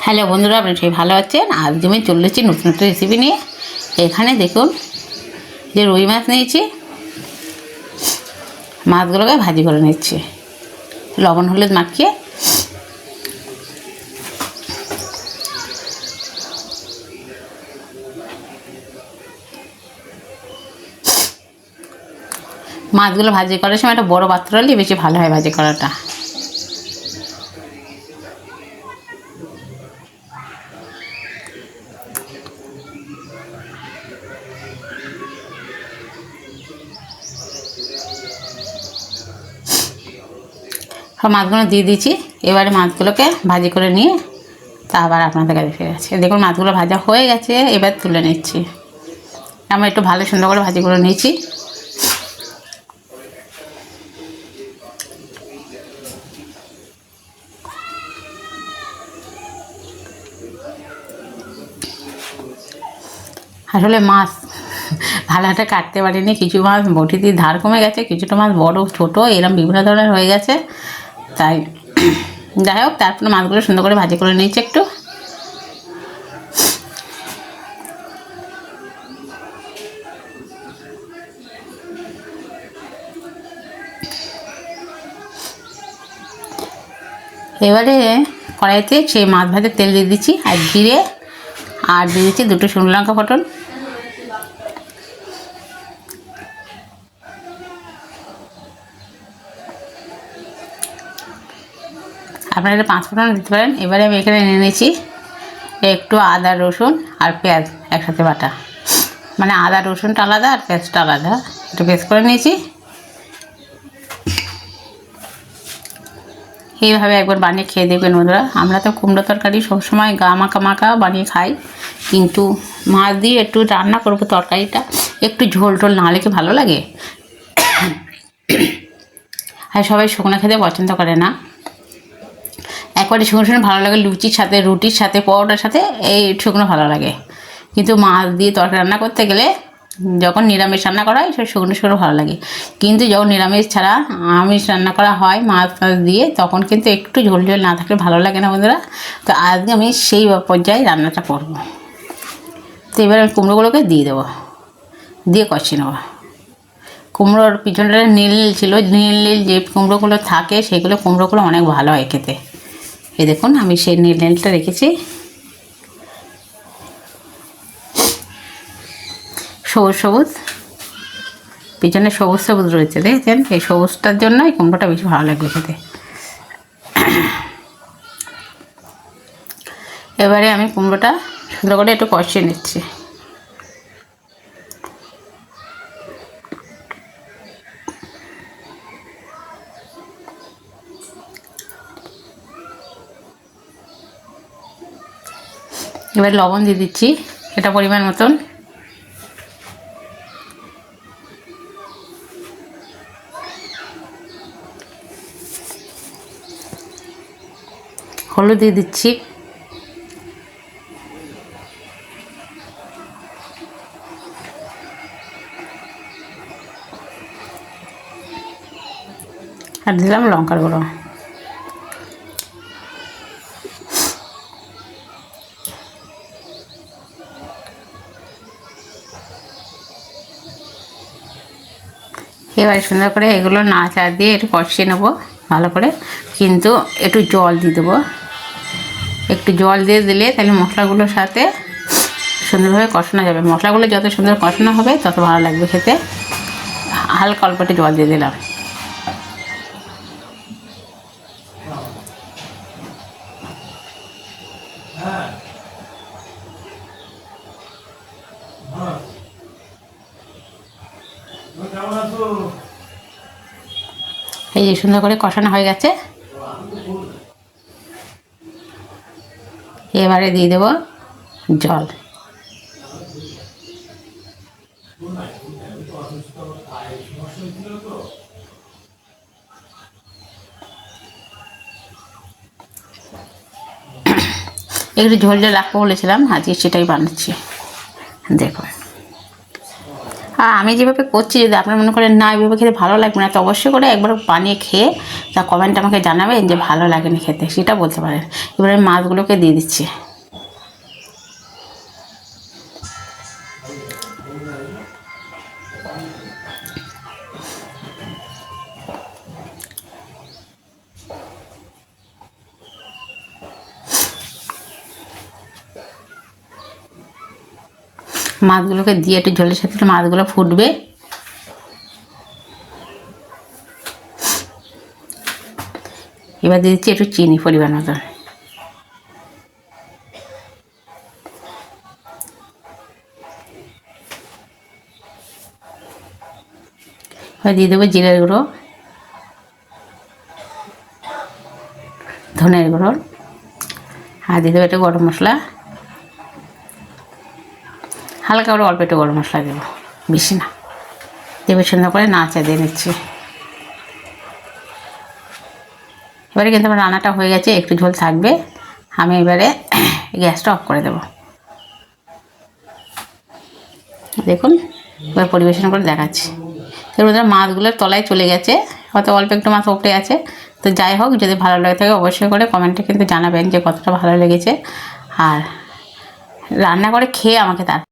Hello বন্ধুরা, আপনারা সবাই ভালো আছেন। আজ আমি চলে এসেছি নতুন একটা রেসিপি নিয়ে। এখানে দেখুন যে রুই মাছ নিয়েছি, মাছগুলোকে ভাজি করে নিচ্ছি লবণ হলুদ মাখিয়ে। মাছগুলো ভাজি করার সময় একটা বড় পাত্র হলে বেশি ভালো হয় ভাজি করাটা। সব মাছগুলো দিয়ে দিয়েছি। এবারে মাছগুলোকে ভাজি করে নিয়ে তা আবার আপনাদের কাছে ফিরে আছে। দেখুন মাছগুলো ভাজা হয়ে গেছে, এবার তুলে নিচ্ছি। আমরা একটু ভালো সুন্দর করে ভাজি করে নিয়েছি। আসলে মাছ ভালো একটা কাটতে পারিনি, কিছু মাছ বটি দিয়ে ধার কমে গেছে, কিছুটা মাছ বড় ছোটো এরকম বিভিন্ন ধরনের হয়ে গেছে। তাই যাই হোক, তারপরে মাছগুলো সুন্দর করে ভাজি করে নিয়েছি একটু। এবারে কড়াইতে সেই মাছ ভাজার তেল দিয়ে দিচ্ছি আর জিরে, আর দিয়ে দিচ্ছি দুটো শুকনো লঙ্কা ফোটন। আপনারা এটা 5 ফোড়ন দিতে পারেন। এবারে আমি এখানে নিয়ে নিয়েছি একটু আদা রসুন আর পেঁয়াজ একসাথে বাটা, মানে আদা রসুনটা আলাদা আর পেঁয়াজটা আলাদা, একটু পেস্ট করে নিয়েছি। এইভাবে একবার বানিয়ে খেয়ে দেখবেন বন্ধুরা। আমরা তো কুমড়ো তরকারি সবসময় গা মাখা মাখা বানিয়ে খাই, কিন্তু মাছ দিয়ে একটু রান্না করবো, তরকারিটা একটু ঝোল টোল না হলে কি ভালো লাগে? আর সবাই শুকনো খেতে পছন্দ করে না, একবারে শুকনো শুকনো ভালো লাগে লুচির সাথে, রুটির সাথে, পরোটার সাথে এই শুকনো ভালো লাগে। কিন্তু মাছ দিয়ে তরকারি রান্না করতে গেলে, যখন নিরামিষ রান্না করা হয় সেটা শুকনো শুকনো ভালো লাগে, কিন্তু যখন নিরামিষ ছাড়া আমিষ রান্না করা হয় মাছ দিয়ে, তখন কিন্তু একটু ঝোল ঝোল না থাকলে ভালো লাগে না বন্ধুরা। তো আজকে আমি সেই পর্যায়ে রান্নাটা করব। তো এবার আমি কুমড়োগুলোকে দিয়ে দেবো, দিয়ে কষিয়ে নেবো। কুমড়োর পিছনটা নীল নীল ছিল, নীল নীল যে কুমড়োগুলো থাকে সেগুলো কুমড়োগুলো অনেক ভালো হয় খেতে। এই দেখুন আমি সেই নীল নীলটা রেখেছি। সবুজ সবুজ পিছনে সবুজ সবুজ রয়েছে, দেখেছেন? এই সবুজটার জন্য এই কুমড়োটা বেশি ভালো লাগবে খেতে। এবারে আমি কুমড়োটা সুন্দর করে একটু কষিয়ে নিচ্ছি। এবার লবণ দিয়ে দিচ্ছি এটা পরিমাণ মতন। হলুদ দিয়ে দিচ্ছি। আর দিলাম লঙ্কার গুঁড়ো। এবার সুন্দর করে এগুলো নাড়া দিয়ে একটু কষিয়ে নেবো ভালো করে, কিন্তু একটু জল দিয়ে দেবো। একটু জল দিয়ে দিলে তাহলে মশলাগুলোর সাথে সুন্দরভাবে কষানো যাবে। মশলাগুলো যত সুন্দর কষানো হবে তত ভালো লাগবে খেতে। হালকা অল্প একটু জল দিয়ে দিলাম। এই যে সুন্দর করে কষানো হয়ে গেছে। এবারে দিয়ে দেবো জল। একটু ঝোল ঝোল রাখবো বলেছিলাম, আজকে সেটাই বানাচ্ছি। দেখুন আর আমি যেভাবে করছি যদি আপনারা মনে করেন না এইভাবে খেতে ভালো লাগবে না, তো অবশ্যই করে একবার বানিয়ে খেয়ে তা কমেন্ট আমাকে জানাবেন যে ভালো লাগেনি খেতে, সেটা বলতে পারেন। এবারে মাছগুলোকে দিয়ে দিচ্ছি। মাছগুলোকে দিয়ে একটু ঝোলের সাথে মাছগুলো ফুটবে। এবার দিয়ে দিচ্ছি একটু চিনি পরিমাণ মতো। এবার দিয়ে দেবো জিরের গুঁড়ো, ধনের গুঁড়ো, আর দিয়ে দেবো একটু গরম মশলা, হালকা করে অল্প একটু গরম মশলা দেবো, বেশি না। দেবে সুন্দর করে নাড়া দিয়ে নিচ্ছি। এবারে কিন্তু আমার রান্নাটা হয়ে গেছে, একটু ঝোল থাকবে। আমি এবারে গ্যাসটা অফ করে দেবো। দেখুন এবার পরিবেশন করে দেখাচ্ছি। এর মধ্যে মাছগুলোর তলায় চলে গেছে, হয়তো অল্প একটু মাছ ওপরে আছে। তো যাই হোক, যদি ভালো লাগে থাকে অবশ্যই করে কমেন্টে কিন্তু জানাবেন যে কতটা ভালো লেগেছে। আর রান্না করে খেয়ে আমাকে তার